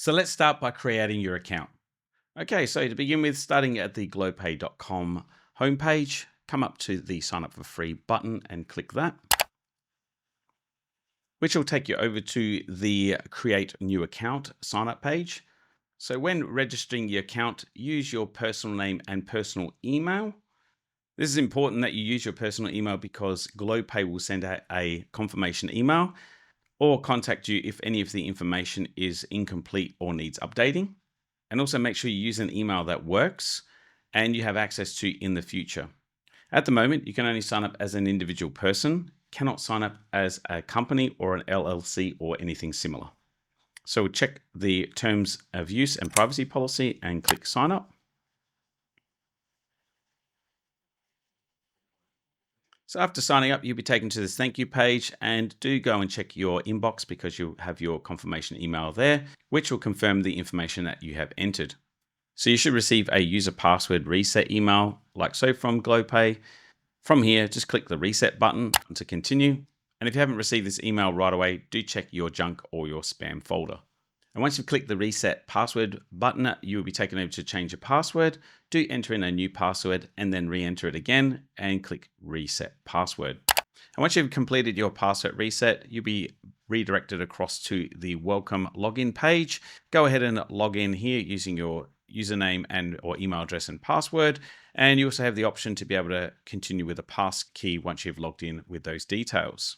So let's start by creating your account. Okay, so to begin with, starting at the glopay.com homepage, come up to the sign up for free button and click that, which will take you over to the create new account sign up page. So when registering your account, use your personal name and personal email. This is important that you use your personal email because GloPay will send out a confirmation email or contact you if any of the information is incomplete or needs updating. And also make sure you use an email that works and you have access to in the future. At the moment, you can only sign up as an individual person, cannot sign up as a company or an LLC or anything similar. So we'll check the terms of use and privacy policy and click sign up. So after signing up, you'll be taken to this thank you page, and do go and check your inbox because you'll have your confirmation email there, which will confirm the information that you have entered. So you should receive a user password reset email like so from GloPay. From here, just click the reset button to continue. And if you haven't received this email right away, do check your junk or your spam folder. And once you've clicked the reset password button, you will be taken over to change your password. Do enter in a new password and then re-enter it again and click reset password. And once you've completed your password reset, you'll be redirected across to the welcome login page. Go ahead and log in here using your username and or email address and password. And you also have the option to be able to continue with a passkey once you've logged in with those details.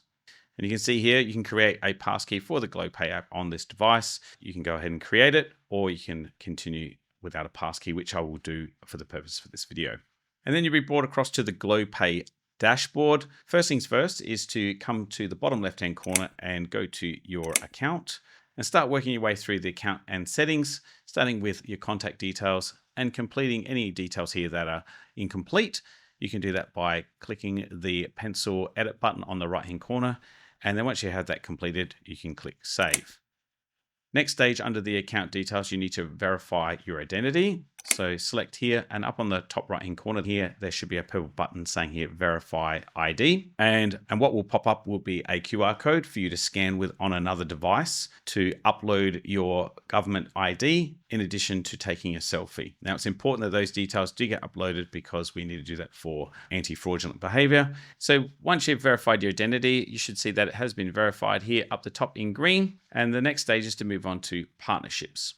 And you can see here, you can create a passkey for the GloPay app on this device. You can go ahead and create it, or you can continue without a passkey, which I will do for the purpose for this video. And then you'll be brought across to the GloPay dashboard. First things first is to come to the bottom left-hand corner and go to your account and start working your way through the account and settings, starting with your contact details and completing any details here that are incomplete. You can do that by clicking the pencil edit button on the right-hand corner. And then once you have that completed, you can click save. Next stage under the account details, you need to verify your identity. So select here, and up on the top right hand corner here, there should be a purple button saying here, verify ID. And what will pop up will be a QR code for you to scan with on another device to upload your government ID in addition to taking a selfie. Now it's important that those details do get uploaded because we need to do that for anti-fraudulent behavior. So once you've verified your identity, you should see that it has been verified here up the top in green. And the next stage is to move on to partnerships.